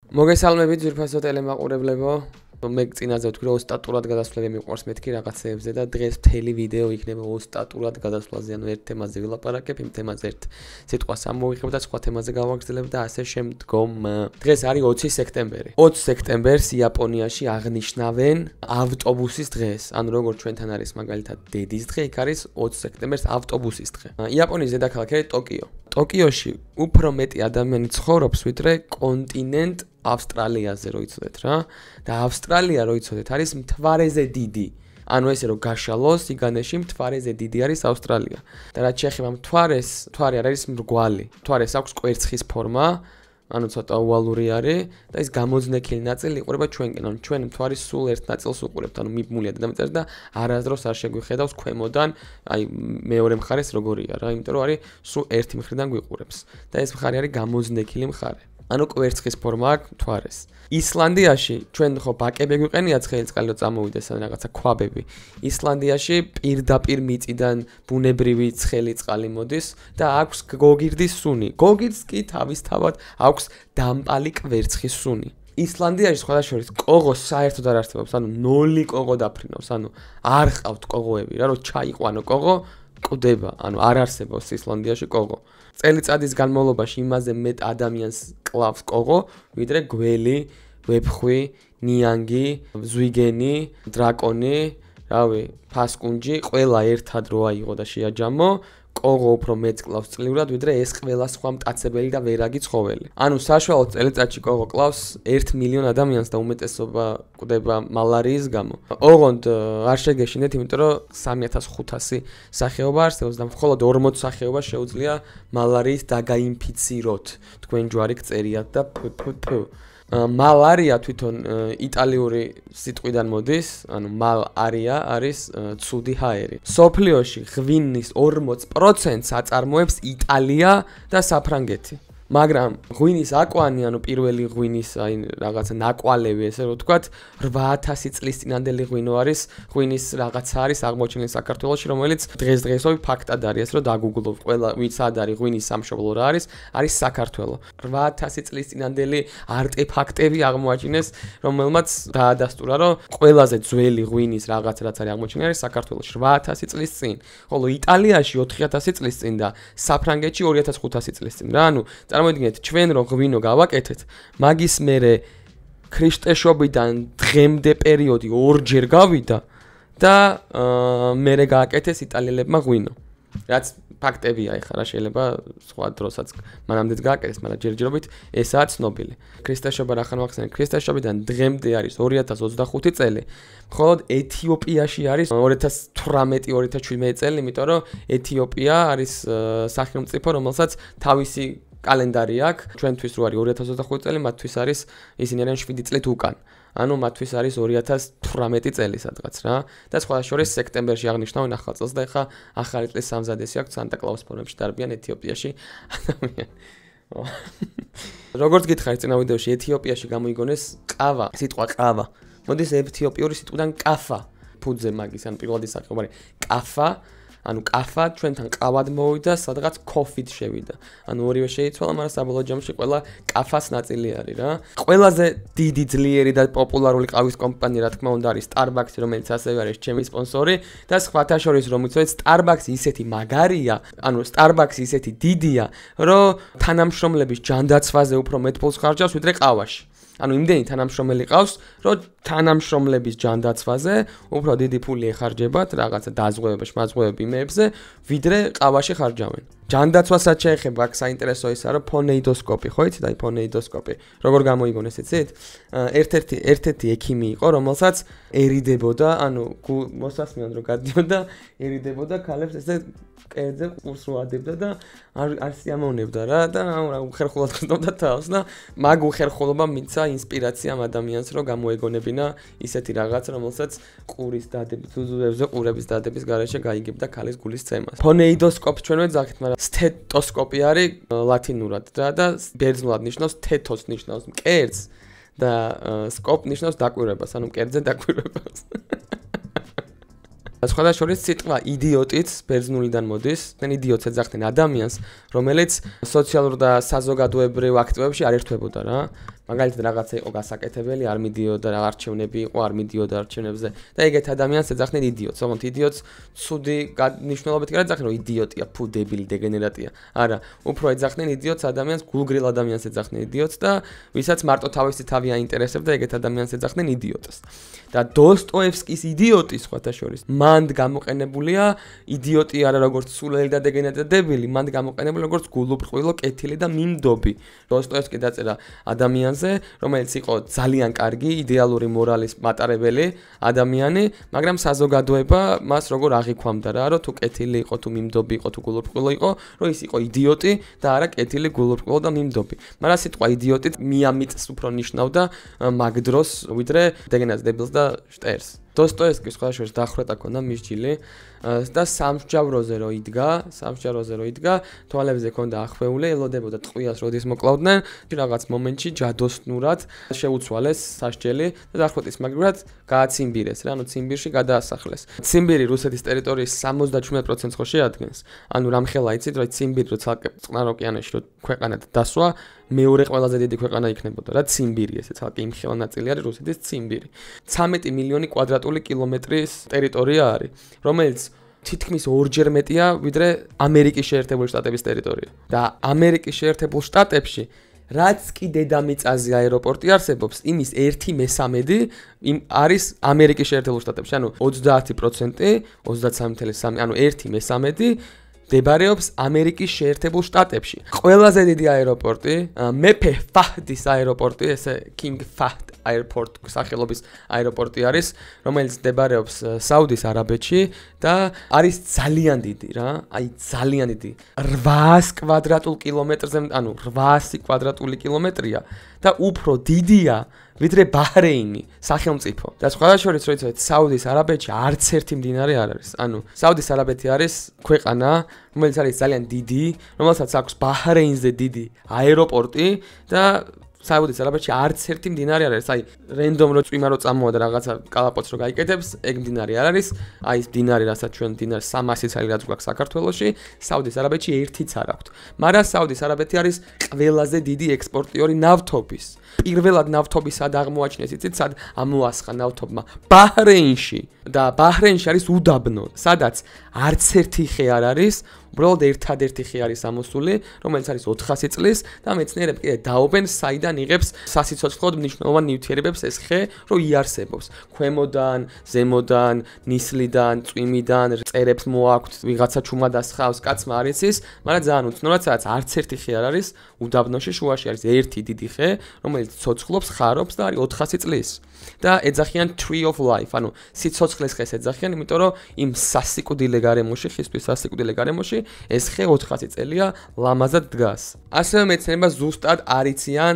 მოგესალმებით ძვირფასო ტელემაყურებლებო. მე წინაზე ვთქვი, რომ ოსტატურად გადასვლები მიყვარს მეთქი რაღაცეებზე და დღეს მთელი ვიდეო იქნება ოსტატურად გადასვლაზე, ანუ ერთ თემაზე ვილაპარაკებ, იმ თემაზე ერთ სიტყვას ამოვიღებ და სხვა თემაზე გავაგრძელებ და ასე შემდგომ. დღეს არის 20 სექტემბერი. 20 სექტემბერს იაპონიაში აღნიშნავენ ავტობუსის დღეს. ანუ როგორც ჩვენთან არის მაგალითად დედის დღე, იქ არის 20 სექტემბერს ავტობუსის დღე. იაპონიის დედაქალაქი არის ტოკიო. ტოკიოში უფრო მეტი ადამიანი ცხოვრობს, ვიდრე კონტინენტ ავსტრალიაზე რო იცოდეთ რა. და ავსტრალია რო იცოდეთ არის მთვარეზე დიდი. ანუ ესე რომ გაშალოს იგანეში მთვარეზე დიდი არის ავსტრალია. და რაც შეეხება მთვარეს, მთვარე არის მრგვალი. მთვარეს აქვს კვერცხის ფორმა, ანუ ცოტა ოვალური არის და ის გამოძნექილი ნაწილი იყურება ჩვენკენ. ანუ ჩვენ მთვარის სულ ერთ ნაწილს უყურებთ, ანუ მიბმულია დედამიწაზე და არასდროს არ შეგვიხედავს ქვემოდან, აი მეორე მხარეს როგორია რა, იმიტომ რომ არის სულ ერთი მხრიდან გვიყურებს. და ეს მხარე არის გამოძნექილი მხარე. ანუ კვერცხის ფორმა აქვს მთვარეს. ისლანდიაში ჩვენ ხო ბაკები გვიყენიათ ხელწყალი რომ წამოვიდეს ან რაღაცა ქვაბები. ისლანდიაში პირდაპირ მიწიდან ბუნებრივი ცხელი წყალი მოდის და აქვს გოგირდის სუნი. გოგირდს კი თავისთავად აქვს დამპალი კვერცხის სუნი. ისლანდიაში სხვადასხვა კოღოს საერთოდ არ არსებობს, ანუ 0 კოღო დაფრინავს, ანუ არ ყავთ კოღოები რა, რომ ჩაიყვანო კოღო კვდება, ანუ არ არსებობს ისლანდიაში კოღო. წელიწადის განმავლობაში იმაზე მეტ ადამიანს კლავს კოღო, ვიდრე გველი, ვეფხვი, ნიანგი, ზვიგენი, დრაკონი, რავი, ფასკუნჯი, ყველა ერთად რო აიღო და შეაჯამო, კოღო უფრო მეტ კლავს წლიურად, ვიდრე ეს ყველა სხვა მტაცებელი და ვერაგი ცხოველი. ანუ საშუალოდ წელიწადში კოღო კლავს 1 მილიონ ადამიანს და უმეტესობა კვდება მალარიის გამო. ოღონდ არ შეგეშინეთ, იმიტომ რომ 3500 სახეობა არსებობს და მხოლოდ 40 სახეობა შეუძლია მალარიის დაგაინფიციროთ. თქვენ ჯვარი გწერიათ და მალარია თვითონ იტალიური სიტყვიდან მოდის, ანუ მალარია არის ცუდი ჰაერი. სოფლიოში ღვინის 40%-ს აწარმოებს იტალია და საფრანგეთი. მაგრამ ღვინის აკვანი, ანუ პირველი ღვინის აი რაღაცა ნაკვალევი, ესე რომ ვთქვათ, 8000 წლის წინანდელი ღვინო არის, ღვინის რაღაცა არის აღმოჩენილი საქართველოში, რომელიც დღესდღეობით ფაქტად არის, რომ დაგუგლოთ ყველა ვინც სად არის ღვინის სამშობლო რა არის საქართველო. 8000 წლის წინანდელი არტეფაქტები აღმოაჩინეს, რომელმაც დაადასტურა, რომ ყველაზე ძველი ღვინის რაღაცა რაც არის აღმოჩენილი არის საქართველოში 8000 წლის წინ, ხოლო იტალიაში 4000 წლის წინ და საფრანგეთში 2500 წლის წინ რა, ანუ წარმოიდგინეთ, ჩვენ რომ ღვინო გავაკეთეთ, მაგის მერე ქრისტეშობიდან დღემდე პერიოდი 2 გავიდა და მერე გააკეთეს იტალიელებმა ღვინო. რაც ფაქტებია, ეხლა რა შეიძლება სხვა დროსაც მანამდეც გააკეთეს, მაგრამ ჯერჯერობით ესაა ცნობილი. ქრისტეშობა რა ხან ვახსენე, ქრისტეშობიდან დღემდე არის 2025 წელი. მხოლოდ ეთიოპიაში არის 2018-2017 წელი, იმიტომ რომ ეთიოპია არის სახელმწიფო, რომელსაც თავისი კალენდარი აქვს, ჩვენთვის რო არის 2025 წელი, მათთვის არის ისინი არიან 7 წლით უკან. ანუ მათთვის არის 2018 წელი სადღაც რა. და სხვა შორის სექტემბერში აღნიშნავენ ახალ წელს და ეხა ახალი წლის სამზადისი აქვს სანტა-კლაუს ფორმებში დარბიან ეთიოპიაში ადამიანი. როგორც გითხარით წინა ვიდეოში, ეთიოპიაში გამოიგონეს ყავა, სიტყვა ყავა. მოდის ეთიოპიური სიტყვიდან კაფა, ფუძე მაგის, ან პირველადი სახეობა არის კაფა. ანუ კაფა ჩვენთან ყავად მოვიდა, სადღაც კოფით შევიდა. ანუ ორივე შეიცვალა, მაგრამ საბოლოო ჯამში ყველა კაფას ნაწილი არის რა. ყველაზე დიდი ძლიერი და პოპულარული ყავის კომპანია, რა თქმა უნდა, არის Starbucks, რომელიც ასევე არის ჩემი სპონსორი და სხვათა შორის რომ იცოდეთ, Starbucks ისეთი მაგარია, ანუ Starbucks ისეთი დიდია, რომ თანამშრომლების ჯანდაცვაზე უფრო მეტ ფულს ხარჯავს, ვიდრე ყავაში. ანუ იმდენი თანამშრომელი ყავს, რომ თანამშრომლების ჯანდაცვაზე უფრო დიდი ფული ეხარჯებათ რაღაცა დაზღვევებაში, მაზღვევები იმებზე, ვიდრე ყავაში ხარჯავენ. ჯანდაცვასაც შეეხება, აქ საინტერესო ისაა, რომ ფონეიდოსკოპი, ხო იცით, აი ფონეიდოსკოპი. როგორ გამოიგონეს, იცით? ერთ-ერთი ექიმი იყო, რომელსაც ერიდებოდა, ანუ მოსასმენად რო გადიოდა, ერიდებოდა ქალებს ესე კერძე ყურს რო ადებდა და არ სიამოვნებდა რა და უხერხულად ხსნობდა თავს და მაგ უხერხულობამ მისცა ინსპირაცია ამ ადამიანს რომ გამოეგონებინა ისეთი რაღაც რომელსაც ყურის დადების უზურებზე ყურების დადების გარეშე გაიგებდა ქალის გულის წემას. ფონეიდოსკოპი ჩვენ ვეძახით, მაგრამ სტეტოსკოპი არის ლათინურად და ბერძნულად ნიშნავს თეთოს ნიშნავს მკერდს და სკოპ ნიშნავს დაკვირვებას, ანუ მკერდზე დაკვირვებას. სხვადასხვა შორის სიტყვა იდიოტიც ბერძნულიდან მოდის. თან იდიოტს ეძახდნენ ადამიანს, რომელიც სოციალურ და საზოგადოებრივ აქტივებში არ ერთვებოდა რა. მაგალითად რაღაცა იყო გასაკეთებელი, არ მიდიოდა რა არჩევნები იყო, არ მიდიოდა არჩევნებზე და ეგეთ ადამიანს ეძახდნენ იდიოტს. ოღონდ იდიოტს ცუდი ნიშნულობით კი არ ეძახდნენ, რომ იდიოტია, ფუ დებილი, დეგენერატია. არა, უფრო ეძახდნენ იდიოტს ადამიანს, გულგრილ ადამიანს ეძახდნენ იდიოტს და ვისაც მარტო თავისი თავი აინტერესებდა, ეგეთ ადამიანს ეძახდნენ იდიოტს. და დოსტოევსკის იდიოტი სხვათა შორის მანდ გამოყენებულია იდიოტი არა როგორც სულელი და დეგენერატები, მანდ გამოყენებული როგორც გულუბრყვილო, კეთილი და მიმდობი. დოსტოევსკი დაწერა ადამიანზე, რომელიც იყო ძალიან კარგი, იდეალური მორალის მატარებელი ადამიანი, მაგრამ საზოგადოება მას როგორ აღიქვამდა რა, რომ თუ კეთილი იყო, თუ მიმდობი იყო, თუ გულუბრყვილო იყო, რომ ის იყო იდიოტი და არა კეთილი, გულუბრყვილო და მიმდობი. მაგრამ სიტყვა იდიოტი მიამიტს უფრო ნიშნავდა მაგ დროს, ვიდრე დეგენერატებს და შტერს. დოსტოევსკის სხვა შორის დახვრეტა ქონდა მისჯილი და სამსჯავროზე რო იდგა, თვალებზე ქონდა ახვეული, ელოდებოდა ტყვიას როდის მოკლავდნენ, რაღაც მომენტში ჯადოსნურად შეუცვალეს სასჯელი და დახვრეტის მაგივრად გააციმბირეს რა, ანუ ციმბირში გადაასახლეს. ციმბირი რუსეთის ტერიტორიის 77%-ს ხო შეადგენს. ანუ რამხელა იცით, რომ ციმბირი რო ცალკე წყნარ ოკეანეში რო ქვეყანად დასვა, მეორე ყველაზე დიდი ქვეყანა იქნებოდა რა, ციმბირი, ესე ცალკე იმხელა ნაწილი არის რუსეთის ციმბირი. 13 მილიონი კვადრატული კილომეტრის ტერიტორია არის, რომელიც თითქმის ორჯერ მეტია, ვიდრე ამერიკის შეერთებული შტატების ტერიტორია. და ამერიკის შეერთებულ შტატებში რაც კი დედამიწაზე აეროპორტი არსებობს, იმის 1/3 არის ამერიკის შეერთებულ შტატებში, ანუ 30%, 33.3, ანუ 1/3 მდებარეობს ამერიკის შეერთებულ შტატებში. ყველაზე დიდი აეროპორტი, მეფე ფაჰდის აეროპორტი, ესე King Fahd Airport სახელობის აეროპორტი არის, რომელიც მდებარეობს საუდის არაბეთში და არის ძალიან დიდი რა, აი ძალიან დიდი. 800 კვადრატულ კილომეტრზე, ანუ 800 კვადრატული კილომეტრია და უფრო დიდია ვიდრე ბაჰრეინი, სახელმწიფო. და სხვადასხვა რო იცით, საუდის არაბეთში არც ერთი მდინარე არ არის. ანუ საუდის არაბეთი არის ქვეყანა, რომელიც არის ძალიან დიდი, რომელსაც აქვს ბაჰრეინზე დიდი აეროპორტი და საუდის არაბეთში არც ერთი მდინარე არ არის. აი, რენდომ რო წვიმა რო წამოვა და რაღაცა კალაპოტს რო გაიკეთებს, ეგ მდინარე არ არის. აი, ეს მდინარე, რასაც ჩვენ მდინარე 300 წელი რაც გვაქვს საქართველოში, საუდის არაბეთში ერთიც არ აქვს. მაგრამ საუდის არაბეთი არის ყველაზე დიდი ექსპორტიორი ნავთობის. პირველად ნავთობი სად აღმოაჩინეს, იცით, სად ამოასხა ნავთობმა? ბაჰრეინში. და ბაჰრეინში არის უდაბნო, სადაც არც ერთი ხე არ არის, უბრალოდ ერთადერთი ხე არის ამოსული, რომელიც არის 400 წლის და მეცნიერები კიდე დაობენ, საიდან იღებს სასიცოცხლოდ მნიშვნელოვან ნივთიერებებს ეს ხე, რომ იარსებობს. ქვემოდან, ზემოდან, ნისლიდან, წვიმიდან, წერებს მოაქვთ, ვიღაცა ჩუმად ასხავს, კაცმა არ იცის, მაგრამ ძალიან უცნაურად, სადაც არც ერთი ხე არ არის, უდაბნოში შუაში არის ერთი დიდი ხე, რომელიც ცოცხლობს, ხარობს და არის 400 წლის. და ეძახიან Tree of Life, ანუ სიცოცხლის ხეს ეძახიან, იმიტომ რომ იმ სასიკვდილე გარემოში, ხისთვის სასიკვდილე გარემოში, ეს ხე 400 წელია ლამაზად დგას. ასევე მეცნიერება ზუსტად არ იციან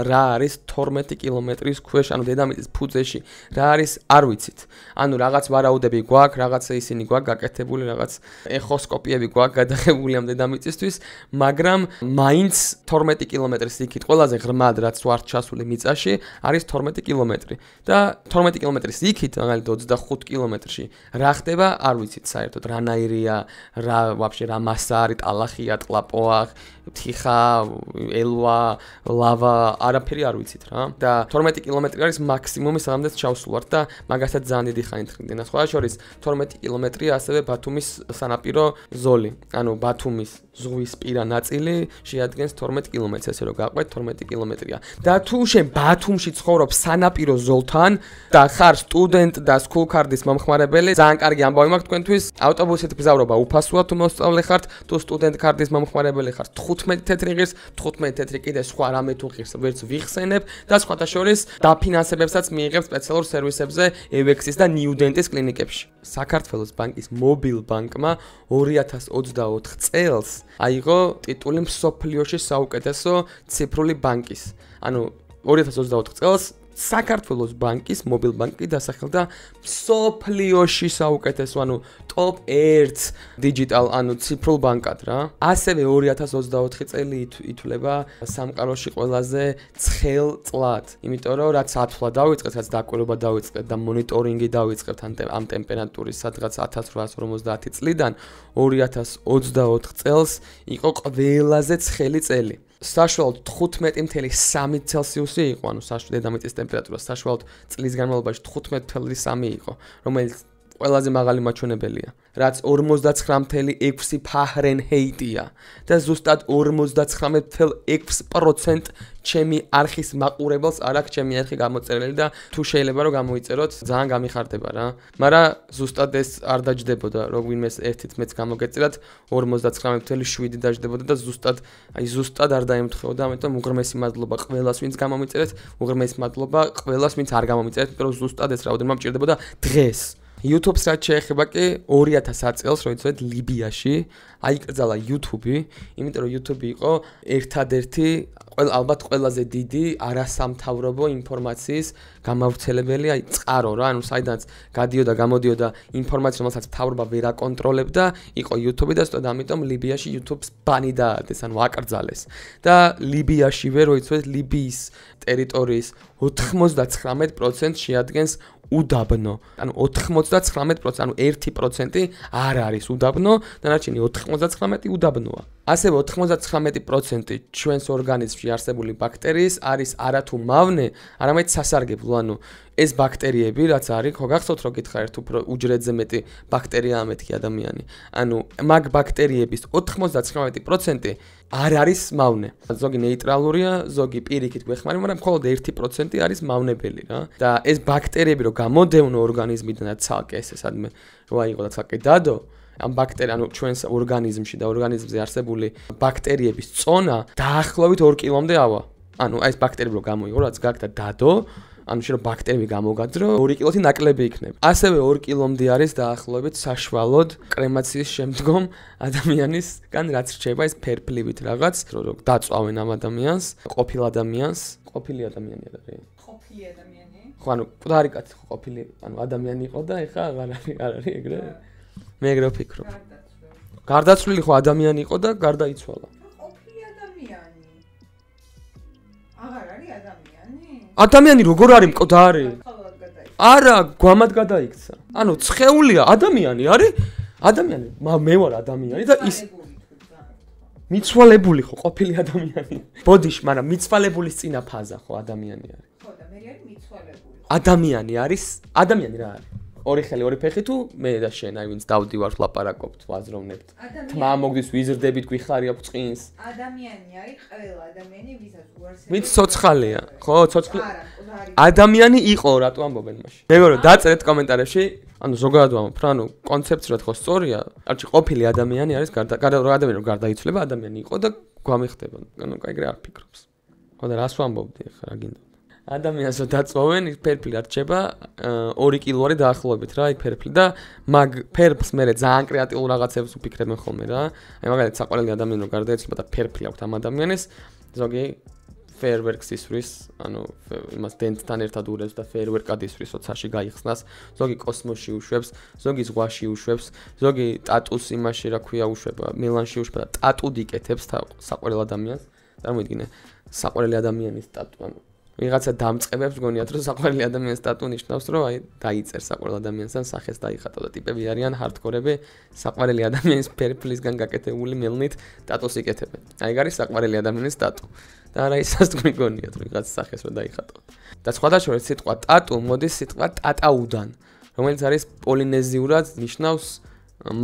რა არის 12 კილომეტრის ქვეშ, ანუ დედამიწის ფუძეში, რა არის არ ვიცით. ანუ რაღაც ვარაუდები გვაქვს, რაღაც ისინი გვაქვს გაკეთებული, რაღაც ეხოსკოპიები გვაქვს გადაღებული ამ დედამიწისთვის, მაგრამ მაინც 12 კილომეტრის იქით ყველაზე ღრმად რაც ვარ ჩასული მიწაში არის 12 კილომეტრი. და 12 კილომეტრის იქით, მაგალითად 25 კილომეტრში რა ხდება, არ ვიცით საერთოდ, რანაირია, რა ვაფშე რა მასა არის, ტალახია, ტლაპოა, თიხა, ელვა, ლავა, არაფერი არ ვიცით რა. და 12 კილომეტრი არის მაქსიმუმი, სამდეც ჩავსულვართ და მაგასაც ძალიან დიდი ხანი თხრინდენა. სხვა შორის 12 კილომეტრია ასევე ბათუმის სანაპირო ზოლი. ანუ ბათუმის ზღვის პირა ნაწილი შეადგენს 12 კილომეტრს, ესე რომ გაყვეთ 12 კილომეტრია. და თუ შენ ბათუმში ცხოვრობ სანაპირო ზოლთან და ხარ სტუდენტ და school card-ის მომხმარებელი, ძალიან კარგი ამბავი მაქვს თქვენთვის, ავტობუსით გზავრობა უფასოა თუ მოსწავლე ხართ, თუ სტუდენტ card-ის მომხმარებელი ხართ, 15 თეთრი ღირს, 15 თეთრი კიდე სხვა რამე თუ ღირს ვერც ვიხსენებ და სხვათა შორის დაფინანსებებსაც მიიღებ სპეციალურ სერვისებზე EVEX-ის და New-Dent-ის კლინიკებში. საქართველოს ბანკის მობილ ბანკმა 2024 წელს აიღო ტიტული მსოფლიოში საუკეთესო ციფრული ბანკის. ანუ 2024 წელს საქართველოს ბანკის მობილ ბანკი დასახელდა მსოფლიოში საუკეთესო, ანუ top 1 digital, ანუ ციფრულ ბანკად რა. ასევე 2024 წელი ითვლება სამყაროში ყველაზე ცხელ წლად, იმიტომ რომ რაც ათვლა დავიწყეთ, რაც დაკვირვება დავიწყეთ და მონიტორინგი დავიწყეთ ამ ტემპერატურის სადღაც 1850 წლიდან 2024 წელს იყო ყველაზე ცხელი წელი. საშუალოდ 15.3 ცელსიუსი იყო, ანუ დედამიწის ტემპერატურა საშუალოდ წლის განმავლობაში 15.3 იყო, რომელიც ყველაზე მაღალი მაჩვენებელია, რაც 59.6 ფაჰრენჰეიტია და ზუსტად 59.6% ჩემი არხის მაყურებელს არ აქვს ჩემი არხი გამოწერილი და თუ შეიძლება რომ გამოიწეროთ, ძალიან გამიხარდება რა. მაგრამ ზუსტად ეს არ დაждდებოდა, რომ ვინმეს ერთით მეც გამოგეწერათ 59.7 დაждდებოდა და ზუსტად არ დაემთხეოდა, ამიტომ უღრმესი მადლობა ყველას, ვინც გამომიწერეთ, უღრმესი მადლობა ყველას, ვინც არ გამომიწერეთ, იმიტომ რომ ზუსტად ეს რაოდენობა მჭირდებოდა დღეს. YouTube-ს რაც შეეხება კი 2000 წელს, როდესაც ლიბიაში აიკრძალა YouTube-ი, იმიტომ რომ YouTube იყო ერთადერთი ალბათ ყველაზე დიდი არასამთავრობო ინფორმაციის გამავრცელებელი, წყარო რა, ანუ საიდანაც გადიოდა, გამოდიოდა ინფორმაცია, რომელსაც მთავრობა ვერ აკონტროლებდა, იყო YouTube-ი და სწორედ ამიტომ ლიბიაში YouTube-ს ბანი დაადეს, ანუ აკრძალეს. და ლიბიაშივე, როდესაც ლიბიის ტერიტორიის 99% შეადგენს უდაბნო. ანუ 99%, ანუ 1% არ არის უდაბნო, დანარჩენი 99% უდაბნოა. ასევე 99% ჩვენს ორგანიზმში არსებული ბაქტერიის არის არათუ მავნე, არამედ სასარგებლო, ანუ ეს ბაქტერიები რაც არის, ხო გახსოვთ რომ გითხარით უფრო უჯრედზე მეტი ბაქტერიაა მეთქი ადამიანი. ანუ მაგ ბაქტერიების 99% არ არის მავნე. ზოგი ნეიტრალურია, ზოგი პირიქით გვეხმარება, მაგრამ მხოლოდ 1% არის მავნებელი რა. და ეს ბაქტერიები რომ გამოდევნო ორგანიზმიდან და ცალკე ესე სადმე რო აიღო და ცალკე დადო, ამ ანუ ჩვენს ორგანიზმში და ორგანიზმზე არსებული ბაქტერიების წონა დაახლოებით 2 კილომდე ავა. ანუ ეს ბაქტერიები რომ გამოიღო, რაც გაქვს და დადო, ანუ შეიძლება ბაქტერიები გამოგაძრო 2 კილოთი ნაკლები იქნება. ასევე 2 კილომდე არის დაახლოებით საშუალოდ კრემაციის შემდგომ ადამიანისგან რაც რჩება ეს ფერფლივით რაღაც, რომ დაწვავენ ამ ადამიანს, ყოფილი ადამიანი არ არის. ყოფილი ადამიანი? ხო, ანუ მკვდარი კაცი ხო ყოფილი, ანუ ადამიანი იყო და ეხა აღარ არის ეგრე. მე ეგრე ვფიქრობ. გარდაცვლილი ხო ადამიანი იყო და გარდაიცვალა. ყოფილი ადამიანი. აღარ არის ადამიანი? ადამიანი როგორ არის მკვდარი? არა, გვამად გადაიქცა. ანუ ცხეულია, ადამიანი არის? ადამიანი, მე ვარ ადამიანი და ის მიცვალებული ხო ყოფილი ადამიანი. ბოდიში, მაგრამ მიცვალებულის წინა ფაზა ხო ადამიანი არის. ხო და მე არის მიცვალებული. ადამიანი არის, ადამიანი რა არის? ორი ხელი, ორი ფეხი თუ მე და შენ, აი ვინც დავდივართ, ლაპარაკობთ, ვაზროვნებთ. თმა მოგდის, ვიზრდებით, გვიხარი აქვს წინს. ადამიანი არის ყველა ადამიანი, ვისაც უარსებია. ვინც ცოცხალია, ხო, ცოცხალი. ადამიანი იყო, რატო ამბობენ მაშინ? მეგობრებო, დაწერეთ კომენტარებში, ანუ ზოგადად ვამბობ, რა, ანუ კონცეფციურად ხო სწორია? არჩი ყოფილი ადამიანი არის, ადამიანი რომ გარდაიცვლება, ადამიანი იყო და გვამიხდება. ანუ კაიგრე არ ფიქრობს. ხო და რას ვამბობდი ხა რა გინდა? ადამიანს რო დაწვავენ, ის ფერფლი არჩება 2 კილო არის დაახლოებით რა, იქ ფერფლი და მაგ ფერფლს მე ძალიან კრეატიულ რაღაცებს ვფიქრებენ ხოლმე რა. აი მაგალითად საყვარელი ადამიანი რო გარდაიცვალა და ფერფლი აქვს ამ ადამიანის, ზოგი ფეერვერკს ისვრის, ანუ იმას დენტთან ერთად ურევს და ფეერვერკად ისვრის, ოცაში გაიხსნას, ზოგი კოსმოსში უშვებს, ზოგი ზღვაში უშვებს, ზოგი ტატუს იმაში რა ქვია უშვება, მილანში უშვება და ტატუდ იკეთებს საყვარელ ადამიანს. წარმოიდგინე, საყვარელი ადამიანის ტატუ, ანუ ვიღაცა დამწყებებს გონიათ რომ საყვარელი ადამიანის სტატუ ნიშნავს რომ აი დაიწერს საყვარელ ადამიანთან სახეს დაიხატო და ტიპები არიან ჰარდკორები საყვარელი ადამიანის ფერფლისგან გაკეთებული მელნით სტატუს იკეთებენ. აი არის საყვარელი ადამიანის სტატუ. და არა ისაც გონიათ რომ ვიღაცა სახეს რომ დაიხატო. და სხვადასხვა სიტყვა ტატუ მოდის სიტყვა ტატაუდან, რომელიც არის პოლინეზიურად ნიშნავს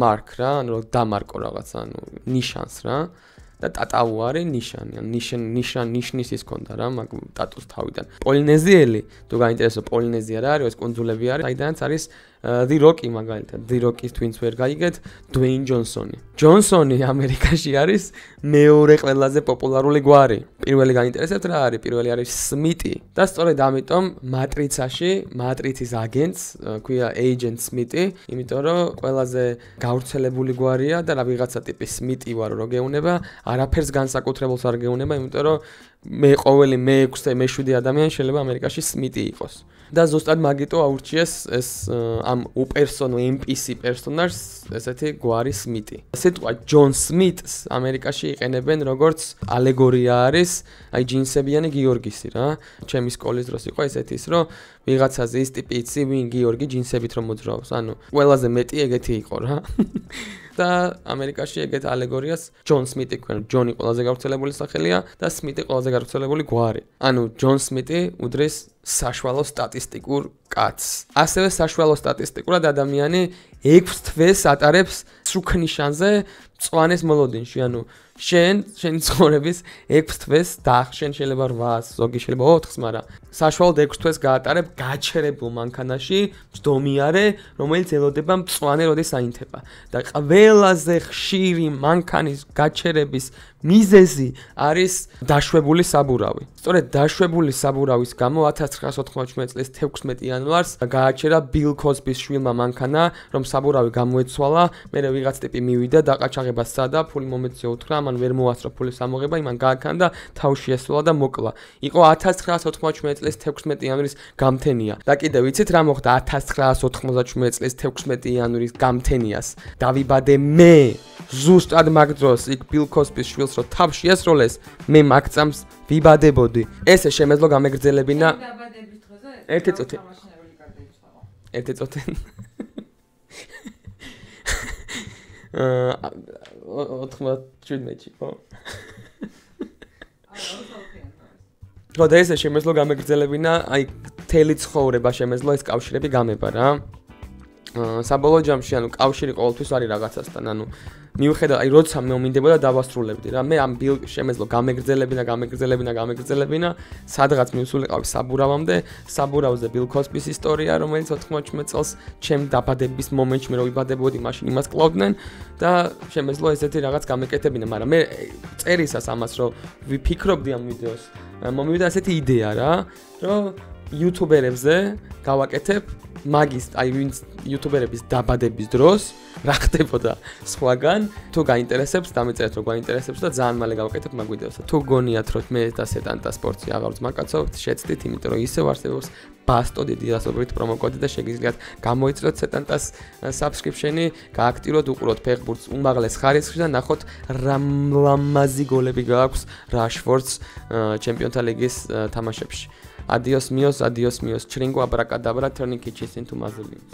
მარკ რა, ანუ დამარკო რაღაცა, ანუ ნიშანს რა. და ტატაუ არის ნიშანი, ანუ ნიშნის ის ქონდა რა, მაგ ტატუს თავიდან. პოლინეზიელი, თუ გაინტერესო პოლინეზია რა არის, ეს კუნძულები არის, საიდანაც არის The Rocky მაგალითად, The Rocky-ს twins ვერ გაიგეთ, Dwayne Johnson-ი. Johnson-ი ამერიკაში არის მეორე ყველაზე პოპულარული გვარი. პირველი გაინტერესებთ რა არის? პირველი არის Smith-ი. და სწორედ ამიტომ მატრიცაში, მატრიცის აგენტს ქვია Agent Smith-ი, იმიტომ რომ ყველაზე გავრცელებული გვარია და რა ვიღაცა ტიპის Smith-ი ვარ რო გეუნება, არაფერს განსაკუთრებულს არ გეუნება, იმიტომ რომ მე ყოველი მე-6 მე-7 ადამიანი შეიძლება ამერიკაში Smith-ი იყოს. და ზუსტად მაგიტო აურჩიეს ეს ამ უპერსონო NPC პერსონაჟს ესეთი გვარი Smith-ი. სიტყვა John Smith-ს ამერიკაში იყენებენ როგორც ალეგორია არის, აი ჯინსებიანი გიორგისი რა. ჩემი სკოლის დროს იყო ესეთი ის, რომ ვიღაცაზე ის ტიპი იცი, ვინ გიორგი ჯინსებით რომ მოძრაობს. ანუ ყველაზე მეტი ეგეთი იყო რა. და ამერიკაში ეგეთ ალეგორიას ჯონ სმიტი ქვენ. ჯონი ყველაზე გავრცელებული სახელია და სმიტი ყველაზე გავრცელებული გვარი. ანუ ჯონ სმიტი უდრის საშუალო სტატისტიკურ კაცს. ასევე საშუალო სტატისტიკურად ადამიანი 6 თვეს ატარებს სრუქნიშანზე მწვანეს მოლოდინში. ანუ შენი ცხოვრების 6 თვეს შენ შეიძლება 8-ს, ზოგი შეიძლება 4-ს, მაგრამ საშუალოდ 6 თვეს გაატარებ გაჩერებულ მანქანაში, მძდომიარე, რომელიც ელოდება მწვანე როდის აინთება. და ყველაზე ხშირი მანქანის გაჩერების მიზეზი არის დაშვებული საბურავი. სწორედ დაშვებული საბურავის გამო 1997 წლის 16 იანვარს გააჩერა ბილ კოსბის შვილმა მანქანა, რომ საბურავი გამოეცვალა, მერე ვიღაც ტიპი მივიდა, დაყაჩაღება სცადა, ფული მომეცია უთხრა, მან ვერ მოასწრო ფულის ამოღება, იმან გააქანდა, თავში ესვლა და მოკლა. იყო 1997 წლის 16 იანვრის გამთენია. და კიდევ ვიცით რა მოხდა 1997 წლის 16 იანვრის გამთენიას? დავიბადე მე. ზუსტად მაგ დროს იქ ბილ კოსბის შვილს რო თავში ესროლეს, მე მაგ წამს ვიბადებოდი. ესე შემეძლო გამეგრძელებინა დაბადების დღეზე ერთი წუთი. თამაშნეული გარდაიცვალა. ერთი წუთი. 97-ში, ხო? ხო და ესე შემეძლო გამეგრძელებინა, აი მთელი ცხოვრება შემეძლო ეს კავშირები გამება რა. საბოლოო ჯამში ანუ კავშირი ყოველთვის არის რაღაცასთან, ანუ მიუხედავად აი როცა მე მომინდებოდა დავასრულებდი რა. მე ამ ბილ შემეძლო გამეგრძელებინა, სადღაც მივსულიყავი საბურავამდე, საბურავზე ბილ კოსბის ისტორია, რომელიც 97 წელს ჩემ დაბადების მომენტში მე რო ვიბადებოდი, მაშინ იმას კლავდნენ და შემეძლო ესეთი რაღაც გამეკეთებინა, მაგრამ მე წერისას ამას რო ვიფიქრობდი ამ ვიდეოს, მომივიდა ესეთი იდეა რა, რომ იუთუბერებზე გავაკეთებ მაგის, აი ვინც იუთუბერების დაბადების დროს რა ხდებოდა სხვაგან, თუ გაინტერესებს, დამეწერეთ რომ გაინტერესებს და ძალიან მალე გავაკეთებ მაგ ვიდეოს. თუ გონიათ რომ მე და სეტანტა სპორტი აღარ ვზმაკაცობთ, შეცდით, იმიტომ რომ ისევ არსებობს ბასტო დიდი რასობით პრომოკოდი და შეგიძლიათ გამოიწვიოთ სეტანტას subscription-ი, გააქტიუროთ, უყუროთ ფეხბურთს უმაღლეს ხარისხში და ნახოთ რა ლამაზი გოლები გააქვს რაშფორდს ჩემპიონთა ლიგის თამაშებში. Adios mios, chringo abracadabra, turning kitchens into mausoleums.